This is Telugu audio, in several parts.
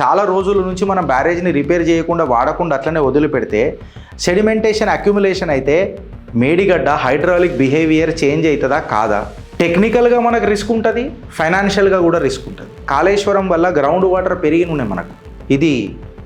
చాలా రోజుల నుంచి మనం బ్యారేజ్ని రిపేర్ చేయకుండా వాడకుండా అట్లనే వదిలిపెడితే సెడిమెంటేషన్ అక్యుములేషన్ అయితే మేడిగడ్డ హైడ్రాలిక్ బిహేవియర్ చేంజ్ అవుతుందా కాదా? టెక్నికల్గా మనకు రిస్క్ ఉంటుంది, ఫైనాన్షియల్గా కూడా రిస్క్ ఉంటుంది. కాళేశ్వరం వల్ల గ్రౌండ్ వాటర్ పెరిగినున్నాయి మనకు. ఇది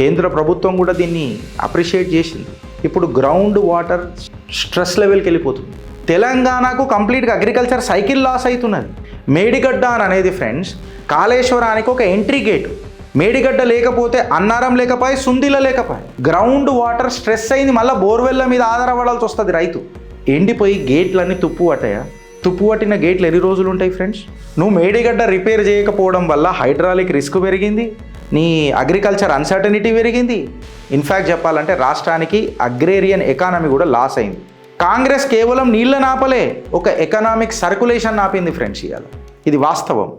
కేంద్ర ప్రభుత్వం కూడా దీన్ని అప్రిషియేట్ చేసింది. ఇప్పుడు గ్రౌండ్ వాటర్ స్ట్రెస్ లెవెల్కి వెళ్ళిపోతుంది. తెలంగాణకు కంప్లీట్గా అగ్రికల్చర్ సైకిల్ లాస్ అవుతున్నది. మేడిగడ్డ అనేది ఫ్రెండ్స్ కాళేశ్వరానికి ఒక ఎంట్రీ గేట్. మేడిగడ్డ లేకపోతే అన్నారం లేకపోయి, సుందిల లేకపోయి, గ్రౌండ్ వాటర్ స్ట్రెస్ అయింది. మళ్ళీ బోర్వెల్ల మీద ఆధారపడాల్సి వస్తుంది రైతు. ఎండిపోయి గేట్లన్నీ తుప్పు పట్టాయా? తుప్పు పట్టిన గేట్లు ఎన్ని రోజులు ఉంటాయి ఫ్రెండ్స్? నువ్వు మేడిగడ్డ రిపేర్ చేయకపోవడం వల్ల హైడ్రాలిక్ రిస్క్ పెరిగింది, నీ అగ్రికల్చర్ అన్సర్టనిటీ పెరిగింది. ఇన్ఫ్యాక్ట్ చెప్పాలంటే రాష్ట్రానికి అగ్రేరియన్ ఎకానమీ కూడా లాస్ అయింది. కాంగ్రెస్ కేవలం నీళ్ళ నాపలే, ఒక ఎకనామిక్ సర్కులేషన్ నాపింది ఫ్రెండ్స్. ఇవాళ ఇది వాస్తవం.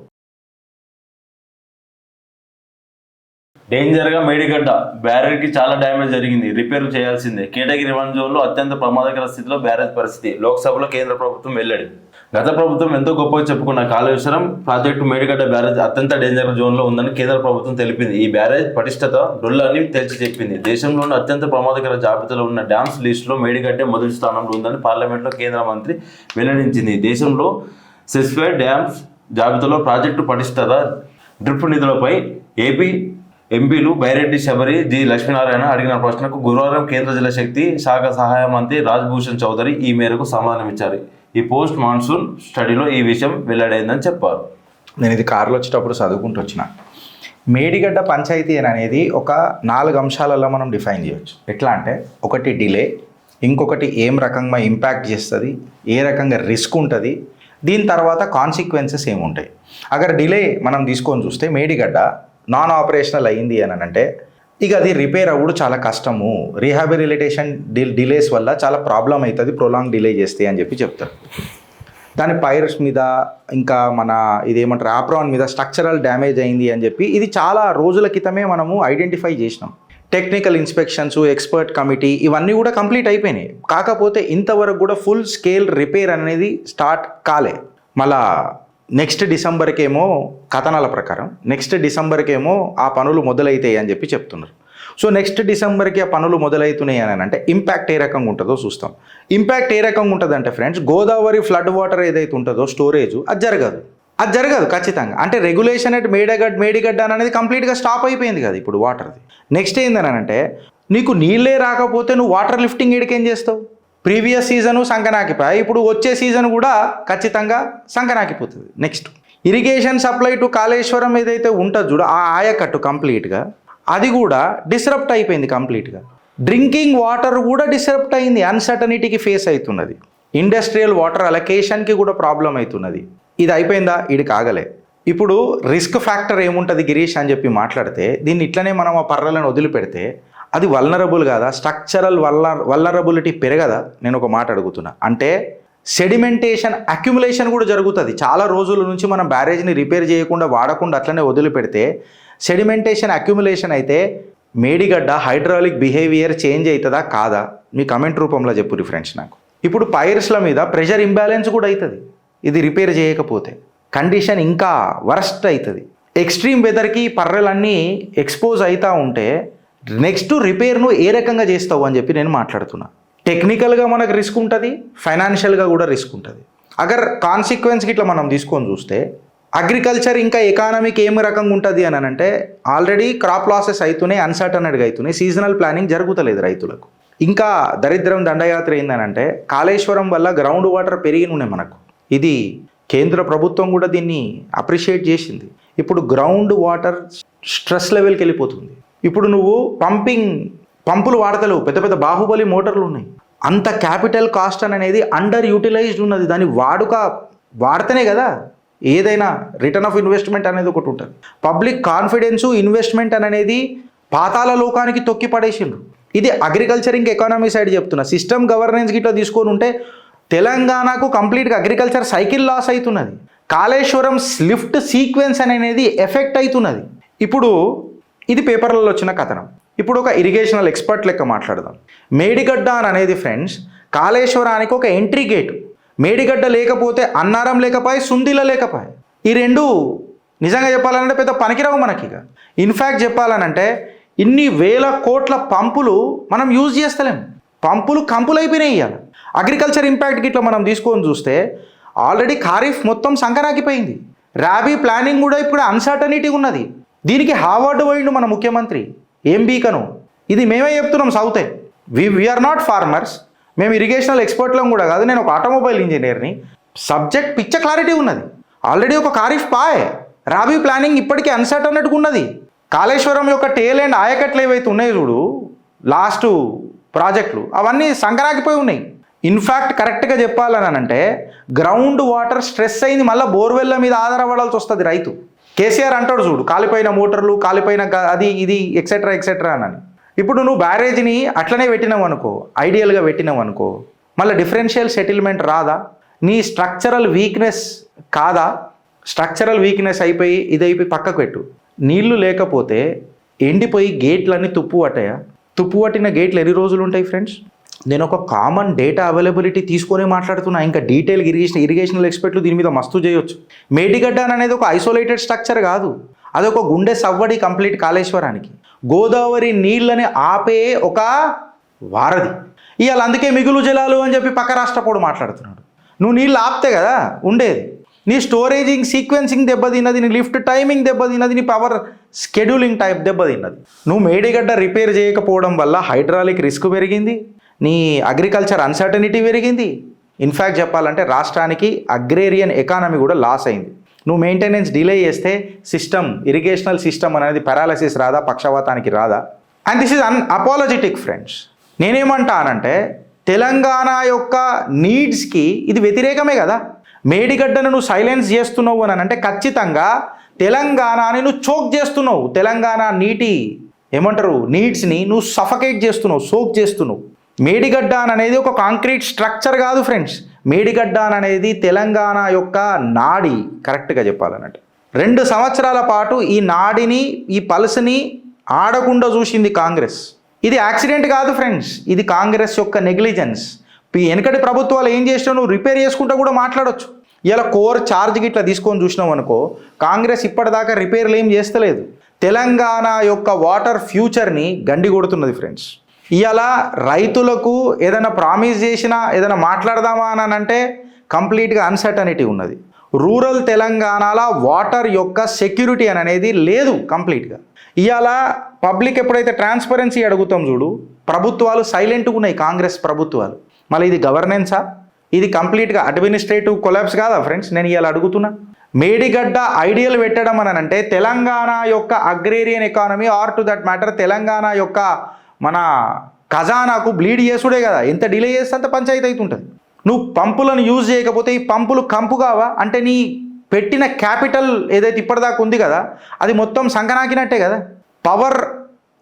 డేంజర్గా మేడిగడ్డ బ్యారేజ్కి చాలా డ్యామేజ్ జరిగింది, రిపేర్ చేయాల్సిందే. కేటగిరీ 1 జోన్లో అత్యంత ప్రమాదకర స్థితిలో బ్యారేజ్ పరిస్థితి. లోక్సభలో కేంద్ర ప్రభుత్వం వెల్లడి. గత ప్రభుత్వం ఎంతో గొప్పగా చెప్పుకున్న కాళేశ్వరం ప్రాజెక్టు మేడిగడ్డ బ్యారేజ్ అత్యంత డేంజర్ జోన్లో ఉందని కేంద్ర ప్రభుత్వం తెలిపింది. ఈ బ్యారేజ్ పటిష్టత డొల్లని తేల్చి చెప్పింది. దేశంలోని అత్యంత ప్రమాదకర జాబితాలో ఉన్న డ్యామ్స్ లిస్టులో మేడిగడ్డే మొదటి స్థానంలో ఉందని పార్లమెంట్లో కేంద్ర మంత్రి వెల్లడించింది. దేశంలో సెస్ఫైడ్ డ్యామ్స్ జాబితాలో ప్రాజెక్టు పటిష్టత, డ్రిప్ నిధులపై ఏపీ ఎంపీలు బైరెడ్డి శబరి, జి లక్ష్మీనారాయణ అడిగిన ప్రశ్నకు గురువారం కేంద్ర జలశక్తి శాఖ సహాయ మంత్రి రాజ్భూషణ్ చౌదరి ఈ మేరకు సమాధానమిచ్చారు. ఈ పోస్ట్ మాన్సూన్ స్టడీలో ఈ విషయం వెల్లడైందని చెప్పారు. నేను ఇది కారులో వచ్చేటప్పుడు చదువుకుంటూ వచ్చిన. మేడిగడ్డ పంచాయతీ అనేది ఒక 4 అంశాలలో మనం డిఫైన్ చేయొచ్చు. ఎట్లా అంటే, ఒకటి డిలే, ఇంకొకటి ఏం రకంగా ఇంపాక్ట్ చేస్తుంది, ఏ రకంగా రిస్క్ ఉంటుంది, దీని తర్వాత కాన్సిక్వెన్సెస్ ఏముంటాయి. అగర్ డిలే మనం తీసుకొని చూస్తే మేడిగడ్డ నాన్ ఆపరేషనల్ అయింది అని అంటే ఇక అది రిపేర్ అవ్వడు చాలా కష్టము, రీహాబిలిటేషన్ డిలేస్ వల్ల చాలా ప్రాబ్లం అవుతుంది ప్రొలాంగ్ డిలే చేస్తే అని చెప్పి చెప్తారు. దాని పైర్స్ మీద ఇంకా మన ఇదేమంటారు ఆప్రాన్ మీద స్ట్రక్చరల్ డ్యామేజ్ అయింది అని చెప్పి ఇది చాలా రోజుల క్రితమే మనము ఐడెంటిఫై చేసినాం. టెక్నికల్ ఇన్స్పెక్షన్స్, ఎక్స్పర్ట్ కమిటీ ఇవన్నీ కూడా కంప్లీట్ అయిపోయినాయి. కాకపోతే ఇంతవరకు కూడా ఫుల్ స్కేల్ రిపేర్ అనేది స్టార్ట్ కాలే. మళ్ళా నెక్స్ట్ డిసెంబర్కేమో కథనాల ప్రకారం నెక్స్ట్ డిసెంబర్కేమో ఆ పనులు మొదలవుతాయి అని చెప్పి చెప్తున్నారు. సో నెక్స్ట్ డిసెంబర్కి ఆ పనులు మొదలవుతున్నాయి అని అంటే ఇంపాక్ట్ ఏ రకంగా ఉంటుందో చూస్తాం. ఇంపాక్ట్ ఏ రకంగా ఉంటుందంటే ఫ్రెండ్స్, గోదావరి ఫ్లడ్ వాటర్ ఏదైతే ఉంటుందో స్టోరేజ్ అది జరగదు ఖచ్చితంగా. అంటే రెగ్యులేషన్ అట్ మేడిగడ్డ అనేది కంప్లీట్గా స్టాప్ అయిపోయింది కదా ఇప్పుడు వాటర్ది. నెక్స్ట్ ఏందని అంటే, నీకు నీళ్ళే రాకపోతే నువ్వు వాటర్ లిఫ్టింగ్ ఏడికేం చేస్తావు? ప్రీవియస్ సీజను సంకనాకిపోయి ఇప్పుడు వచ్చే సీజన్ కూడా ఖచ్చితంగా సంకనాకిపోతుంది. Next irrigation supply to Kaleshwaram ఏదైతే ఉంటుంది చూడ, ఆ ఆయకట్టు కంప్లీట్గా అది కూడా డిస్రప్ట్ అయిపోయింది కంప్లీట్గా. డ్రింకింగ్ వాటర్ కూడా డిస్రప్ట్ అయింది, అన్సర్టనిటీకి ఫేస్ అవుతున్నది. ఇండస్ట్రియల్ వాటర్ అలొకేషన్కి కూడా ప్రాబ్లం అవుతున్నది. ఇది అయిపోయిందా? ఇది కాగలే. ఇప్పుడు రిస్క్ ఫ్యాక్టర్ ఏముంటుంది గిరీష్ అని చెప్పి మాట్లాడితే, దీన్ని ఇట్లనే మనం ఆ పర్రలను వదిలిపెడితే అది వల్నరబుల్ కాదా? స్ట్రక్చరల్ వల్నరబిలిటీ పెరగదా? నేను ఒక మాట అడుగుతున్నా. అంటే సెడిమెంటేషన్ అక్యుములేషన్ కూడా జరుగుతుంది. చాలా రోజుల నుంచి మనం బ్యారేజ్ని రిపేర్ చేయకుండా వాడకుండా అట్లనే వదిలిపెడితే సెడిమెంటేషన్ అక్యుములేషన్ అయితే మేడిగడ్డ హైడ్రాలిక్ బిహేవియర్ చేంజ్ అవుతుందా కాదా? మీ కమెంట్ రూపంలో చెప్పు ఫ్రెండ్స్ నాకు. ఇప్పుడు పైర్స్ల మీద ప్రెషర్ ఇంబ్యాలెన్స్ కూడా అవుతుంది ఇది రిపేర్ చేయకపోతే. కండిషన్ ఇంకా వరస్ట్ అవుతుంది. ఎక్స్ట్రీమ్ వెదర్కి పర్రెలన్నీ ఎక్స్పోజ్ అవుతూ ఉంటే నెక్స్ట్ రిపేర్ను ఏ రకంగా చేస్తావు అని చెప్పి నేను మాట్లాడుతున్నా. టెక్నికల్గా మనకు రిస్క్ ఉంటుంది, ఫైనాన్షియల్గా కూడా రిస్క్ ఉంటుంది. అగర్ కాన్సిక్వెన్స్కి ఇట్లా మనం తీసుకొని చూస్తే అగ్రికల్చర్ ఇంకా ఎకానమీకి ఏం రకంగా ఉంటుంది అని అంటే, ఆల్రెడీ క్రాప్ లాసెస్ అవుతున్నాయి, అన్సర్టనెడ్గా అవుతున్నాయి, సీజనల్ ప్లానింగ్ జరుగుతలేదు రైతులకు. ఇంకా దరిద్రం దండయాత్ర ఏందనంటే, కాళేశ్వరం వల్ల గ్రౌండ్ వాటర్ పెరిగినున్నాయి మనకు. ఇది కేంద్ర ప్రభుత్వం కూడా దీన్ని అప్రిషియేట్ చేసింది. ఇప్పుడు గ్రౌండ్ వాటర్ స్ట్రెస్ లెవెల్కి వెళ్ళిపోతుంది. ఇప్పుడు నువ్వు పంపులు వాడతలేవు, పెద్ద పెద్ద బాహుబలి మోటార్లు ఉన్నాయి. అంత క్యాపిటల్ కాస్ట్ అనేది అండర్ యూటిలైజ్డ్ ఉన్నది. దాని వాడితేనే కదా ఏదైనా రిటర్న్ ఆఫ్ ఇన్వెస్ట్మెంట్ అనేది ఒకటి ఉంటుంది. పబ్లిక్ కాన్ఫిడెన్సు ఇన్వెస్ట్మెంట్ అనేది పాతాల లోకానికి తొక్కి పడేసిండ్రు. ఇది అగ్రికల్చర్ ఇంకా ఎకానమీ సైడ్ చెప్తున్నా. సిస్టమ్ గవర్నెన్స్ గిట్లా తీసుకొని ఉంటే తెలంగాణకు కంప్లీట్గా అగ్రికల్చర్ సైకిల్ లాస్ అవుతున్నది. కాళేశ్వరం లిఫ్ట్ సీక్వెన్స్ అనేది ఎఫెక్ట్ అవుతున్నది. ఇప్పుడు ఇది పేపర్లలో వచ్చిన కథనం. ఇప్పుడు ఒక ఇరిగేషనల్ ఎక్స్పర్ట్ లెక్క మాట్లాడదాం. మేడిగడ్డ అనేది ఫ్రెండ్స్ కాళేశ్వరానికి ఒక ఎంట్రీ గేటు. మేడిగడ్డ లేకపోతే అన్నారం లేకపోయి, సుందిల లేకపోయి, ఈ రెండు నిజంగా చెప్పాలంటే పెద్ద పనికిరావు మనకి. ఇక ఇన్ఫ్యాక్ట్ చెప్పాలనంటే ఇన్ని వేల కోట్ల పంపులు మనం యూజ్ చేస్తలేం. పంపులు కంపులు అయిపోయినాయి. ఇవ్వాలి అగ్రికల్చర్ ఇంపాక్ట్కి ఇట్లా మనం తీసుకొని చూస్తే ఆల్రెడీ ఖరీఫ్ మొత్తం సంకనాకిపోయింది. రాబీ ప్లానింగ్ కూడా ఇప్పుడు అన్సర్టనిటీ ఉన్నది. దీనికి హార్వర్డ్ పోయిండు మన ముఖ్యమంత్రి. ఏం బీకను ఇది మేమే చెప్తున్నాం సౌతే. వీఆర్ నాట్ ఫార్మర్స్, మేము ఇరిగేషనల్ ఎక్స్పర్ట్లం కూడా కాదు. నేను ఒక ఆటోమొబైల్ ఇంజనీర్ని. సబ్జెక్ట్ పిచ్చ క్లారిటీ ఉన్నది. ఆల్రెడీ ఒక ఖరీఫ్ పాయ్, రాబీ ప్లానింగ్ ఇప్పటికీ అన్సర్టనట్గా ఉన్నది. కాళేశ్వరం యొక్క టేల్ అండ్ ఆయకట్లు ఏవైతే ఉన్నాయో చూడు లాస్ట్ ప్రాజెక్టులు, అవన్నీ సంకరాకిపోయి ఉన్నాయి. ఇన్ఫ్యాక్ట్ కరెక్ట్గా చెప్పాలని అంటే గ్రౌండ్ వాటర్ స్ట్రెస్ అయింది. మళ్ళీ బోర్వెల్ల మీద ఆధారపడాల్సి వస్తుంది రైతు. కేసీఆర్ అంటాడు చూడు, కాలిపోయిన మోటార్లు, కాలిపోయిన అది ఇది ఎక్సెట్రా ఎక్సెట్రా అని. ఇప్పుడు నువ్వు బ్యారేజ్ని అట్లనే పెట్టినావు అనుకో, ఐడియల్గా పెట్టినావు అనుకో, మళ్ళీ డిఫరెన్షియల్ సెటిల్మెంట్ రాదా? నీ స్ట్రక్చరల్ వీక్నెస్ కాదా? స్ట్రక్చరల్ వీక్నెస్ అయిపోయి ఇదైపోయి పక్కకు పెట్టు. నీళ్లు లేకపోతే ఎండిపోయి గేట్లన్నీ తుప్పు పట్టాయా? తుప్పు పట్టిన గేట్లు ఎన్ని రోజులు ఉంటాయి ఫ్రెండ్స్? నేను ఒక కామన్ డేటా అవైలబిలిటీ తీసుకొని మాట్లాడుతున్నా. ఇంకా డీటెయిల్ ఇరిగేషనల్ ఎక్స్పర్ట్లు దీని మీద మస్తు చేయొచ్చు. మేడిగడ్డ అనేది ఒక ఐసోలేటెడ్ స్ట్రక్చర్ కాదు, అదొక గుండె సవ్వడి కంప్లీట్ కాళేశ్వరానికి. గోదావరి నీళ్ళని ఆపే ఒక వారధి. ఇవాళ అందుకే మిగులు జలాలు అని చెప్పి పక్క రాష్ట్రపోడు మాట్లాడుతున్నాడు. నువ్వు నీళ్ళు ఆపితే కదా ఉండేది. నీ స్టోరేజింగ్ సీక్వెన్సింగ్ దెబ్బతిన్నది, నీ లిఫ్ట్ టైమింగ్ దెబ్బతిన్నది, నీ పవర్ స్కెడ్యూలింగ్ టైప్ దెబ్బతిన్నది. నువ్వు మేడిగడ్డ రిపేర్ చేయకపోవడం వల్ల హైడ్రాలిక్ రిస్క్ పెరిగింది, నీ అగ్రికల్చర్ అన్సర్టనిటీ పెరిగింది. ఇన్ఫ్యాక్ట్ చెప్పాలంటే రాష్ట్రానికి అగ్రేరియన్ ఎకానమీ కూడా లాస్ అయింది. నువ్వు మెయింటెనెన్స్ డిలే చేస్తే సిస్టమ్, ఇరిగేషనల్ సిస్టమ్ అనేది పారాలసిస్ రాదా, పక్షవాతానికి రాదా? And this is apologetic friends. నేనేమంటానంటే తెలంగాణ యొక్క నీడ్స్కి ఇది వ్యతిరేకమే కదా. మేడిగడ్డను నువ్వు సైలెన్స్ చేస్తున్నావు అని అంటే ఖచ్చితంగా తెలంగాణని నువ్వు చోక్ చేస్తున్నావు. తెలంగాణ నీటి ఏమంటారు నీడ్స్ని నువ్వు సఫకేట్ చేస్తున్నావు, సోక్ చేస్తున్నావు. మేడిగడ్డ అనేది ఒక కాంక్రీట్ స్ట్రక్చర్ కాదు ఫ్రెండ్స్. మేడిగడ్డ అనేది తెలంగాణ యొక్క నాడి. కరెక్ట్గా చెప్పాలన్నట్టు 2 సంవత్సరాల పాటు ఈ నాడిని, ఈ పల్స్ని ఆడకుండా చూసింది కాంగ్రెస్. ఇది యాక్సిడెంట్ కాదు ఫ్రెండ్స్, ఇది కాంగ్రెస్ యొక్క నెగ్లిజెన్స్. వెనకటి ప్రభుత్వాలు ఏం చేసినా నువ్వు రిపేర్ చేసుకుంటూ కూడా మాట్లాడవచ్చు. ఇలా కోర్ ఛార్జ్కి ఇట్లా తీసుకొని చూసినావు అనుకో, కాంగ్రెస్ ఇప్పటిదాకా రిపేర్లు ఏం చేస్తలేదు. తెలంగాణ యొక్క వాటర్ ఫ్యూచర్ని గండి కొడుతున్నది ఫ్రెండ్స్. ఇవాళ రైతులకు ఏదైనా ప్రామిస్ చేసినా, ఏదైనా మాట్లాడదామా అని అంటే కంప్లీట్గా అన్సర్టనిటీ ఉన్నది. రూరల్ తెలంగాణలో వాటర్ యొక్క సెక్యూరిటీ అనేది లేదు కంప్లీట్గా. ఇవాళ పబ్లిక్ ఎప్పుడైతే ట్రాన్స్పరెన్సీ అడుగుతాం చూడు, ప్రభుత్వాలు సైలెంట్గా ఉన్నాయి, కాంగ్రెస్ ప్రభుత్వాలు. మళ్ళీ ఇది గవర్నెన్సా? ఇది కంప్లీట్గా అడ్మినిస్ట్రేటివ్ కొలాప్స్ కాదా ఫ్రెండ్స్? నేను ఇవాళ అడుగుతున్నా. మేడిగడ్డ ఐడియల్ పెట్టడం అని అంటే తెలంగాణ యొక్క agrarian economy are to that matter Telangana యొక్క మన ఖజానాకు బ్లీడ్ చేసుడే కదా. ఎంత డిలే చేస్తే అంత పంచాయతీ అవుతుంటుంది. నువ్వు పంపులను యూజ్ చేయకపోతే ఈ పంపులు కంపు కావా? అంటే నీ పెట్టిన క్యాపిటల్ ఏదైతే ఇప్పటిదాకా ఉంది కదా అది మొత్తం సంకనాకినట్టే కదా. పవర్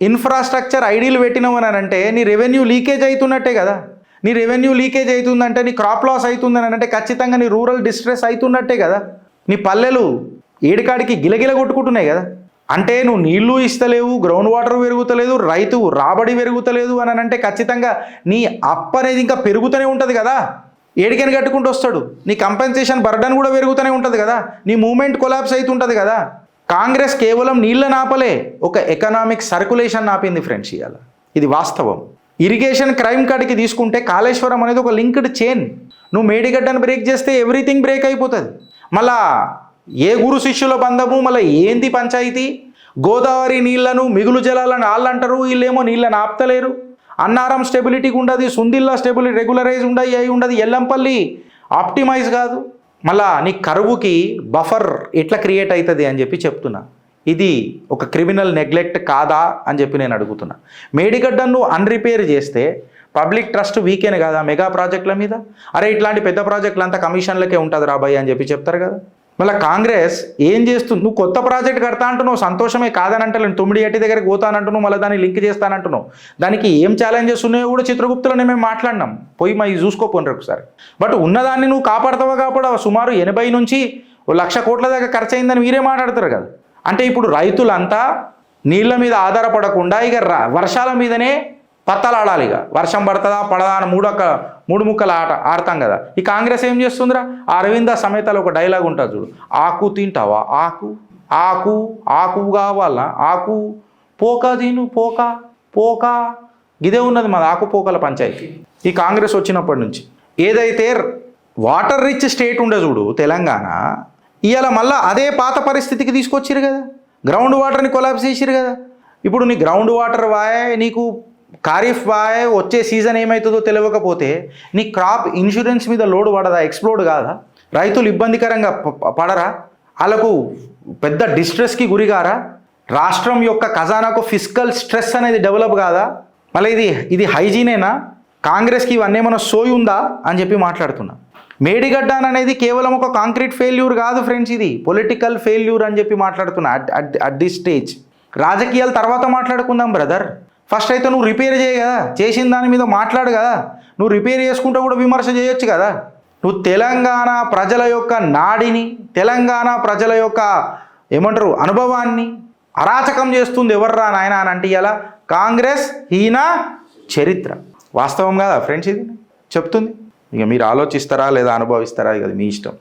ఇన్ఫ్రాస్ట్రక్చర్ ఐడియల్ పెట్టినావు అని అంటే నీ రెవెన్యూ లీకేజ్ అవుతున్నట్టే కదా. నీ రెవెన్యూ లీకేజ్ అవుతుందంటే, నీ క్రాప్ లాస్ అవుతుందని అంటే ఖచ్చితంగా నీ రూరల్ డిస్ట్రెస్ అవుతున్నట్టే కదా. నీ పల్లెలు ఏడికాడికి గిలగిల కొట్టుకుంటున్నాయి కదా. అంటే నువ్వు నీళ్లు ఇస్తలేవు, గ్రౌండ్ వాటర్ పెరుగుతలేదు, రైతు రాబడి పెరుగుతలేదు అని అంటే ఖచ్చితంగా నీ అప్పు అనేది ఇంకా పెరుగుతూనే ఉంటుంది కదా. ఏడికని కట్టుకుంటూ వస్తాడు. నీ కంపెన్సేషన్ బర్డన్ కూడా పెరుగుతూనే ఉంటుంది కదా. నీ మూమెంట్ కొలాప్స్ అవుతుంటుంది కదా. కాంగ్రెస్ కేవలం నీళ్ళని ఆపలే, ఒక ఎకనామిక్ సర్కులేషన్ ఆపింది ఫ్రెండ్స్. ఇవాళ ఇది వాస్తవం. ఇరిగేషన్ క్రైమ్ కాడికి తీసుకుంటే కాళేశ్వరం అనేది ఒక లింక్డ్ చైన్. నువ్వు మేడిగడ్డను బ్రేక్ చేస్తే ఎవ్రీథింగ్ బ్రేక్ అయిపోతుంది. మళ్ళా ఏ గురు శిష్యుల బంధము, మళ్ళీ ఏంది పంచాయతీ? గోదావరి నీళ్లను మిగులు జలాలను వాళ్ళు అంటారు, వీళ్ళేమో నీళ్ళని ఆపుతలేరు. అన్నారం స్టెబిలిటీకి ఉండదు, సుందిల్లా స్టెబిలిటీ రెగ్యులరైజ్ ఉండదు, అయి ఉండదు, ఎల్లంపల్లి ఆప్టిమైజ్ కాదు. మళ్ళా నీ కరువుకి బఫర్ ఎట్లా క్రియేట్ అవుతుంది అని చెప్పి చెప్తున్నా. ఇది ఒక క్రిమినల్ నెగ్లెక్ట్ కాదా అని చెప్పి నేను అడుగుతున్నా. మేడిగడ్డను అన్రిపేర్ చేస్తే పబ్లిక్ ట్రస్ట్ వీకేనే కదా మెగా ప్రాజెక్టుల మీద. అరే ఇట్లాంటి పెద్ద ప్రాజెక్టులు అంతా కమిషన్లకే ఉంటుంది రాబాయ్ అని చెప్పి చెప్తారు కదా. మళ్ళీ కాంగ్రెస్ ఏం చేస్తుంది? నువ్వు కొత్త ప్రాజెక్ట్ కడతా అంటున్నావు, సంతోషమే కాదని అంటలేను. 9 ఏటి దగ్గరికి పోతానంటున్నావు, మళ్ళీ దాన్ని లింక్ చేస్తానంటున్నావు. దానికి ఏం ఛాలెంజెస్ ఉన్నాయో కూడా చిత్రగుప్తులోనే మేము మాట్లాడినాం. పోయి మా చూసుకోపోండి ఒకసారి. బట్ ఉన్నదాన్ని నువ్వు కాపాడతావా కాపాడవా? సుమారు 80 నుంచి 1,00,000 కోట్ల దాకా ఖర్చు అయిందని మీరే మాట్లాడతారు కదా. అంటే ఇప్పుడు రైతులంతా నీళ్ళ మీద ఆధారపడకుండా ఇక వర్షాల మీదనే పత్తలాడాలి. ఇక వర్షం పడుతుందా పడదా అని మూడు ముక్కలు ఆడతాం కదా. ఈ కాంగ్రెస్ ఏం చేస్తుందిరా? అరవింద సమేతలో ఒక డైలాగ్ ఉంటుంది చూడు, ఆకు తింటావా ఆకు, ఆకు కావాలా ఆకు పోక దీను పోక ఇదే ఉన్నది మాది ఆకుపోకల పంచాయతీ ఈ కాంగ్రెస్ వచ్చినప్పటి నుంచి. ఏదైతే వాటర్ రిచ్ స్టేట్ ఉండే చూడు తెలంగాణ, ఇవాళ మళ్ళీ అదే పాత పరిస్థితికి తీసుకొచ్చిరు కదా, గ్రౌండ్ వాటర్ని కొలాప్స్ చేసిరు కదా. ఇప్పుడు నీ గ్రౌండ్ వాటర్ వాయే, నీకు ఖరీఫ్ వాయే, వచ్చే సీజన్ ఏమవుతుందో తెలియకపోతే నీ క్రాప్ ఇన్సూరెన్స్ మీద లోడ్ పడదా, ఎక్స్ప్లోడ్ కాదా, రైతులు ఇబ్బందికరంగా పడరా, వాళ్ళకు పెద్ద డిస్ట్రెస్కి గురిగారా, రాష్ట్రం యొక్క ఖజానాకు ఫిజికల్ స్ట్రెస్ అనేది డెవలప్ కాదా. మళ్ళీ ఇది హైజీనేనా, కాంగ్రెస్కి ఇవన్నీ ఏమైనా సోయి ఉందా అని చెప్పి మాట్లాడుతున్నా. మేడిగడ్డ అనేది కేవలం ఒక కాంక్రీట్ ఫెయిల్యూర్ కాదు ఫ్రెండ్స్, ఇది పొలిటికల్ ఫెయిల్యూర్ అని చెప్పి మాట్లాడుతున్నా అట్ దిస్ స్టేజ్. రాజకీయాలు తర్వాత మాట్లాడుకుందాం బ్రదర్, ఫస్ట్ అయితే నువ్వు రిపేర్ చేయ కదా, చేసిన దాని మీద మాట్లాడు కదా. నువ్వు రిపేర్ చేసుకుంటూ కూడా విమర్శ చేయొచ్చు కదా. నువ్వు తెలంగాణ ప్రజల యొక్క నాడిని, తెలంగాణ ప్రజల యొక్క ఏమంటారు అనుభవాన్ని అరాచకం చేస్తుంది ఎవర్రా నాయన అని అంటే ఇలా కాంగ్రెస్ హీన చరిత్ర. వాస్తవం కదా ఫ్రెండ్స్, ఇది చెప్తుంది. ఇక మీరు ఆలోచిస్తారా లేదా అనుభవిస్తారా, ఇక అది మీ ఇష్టం.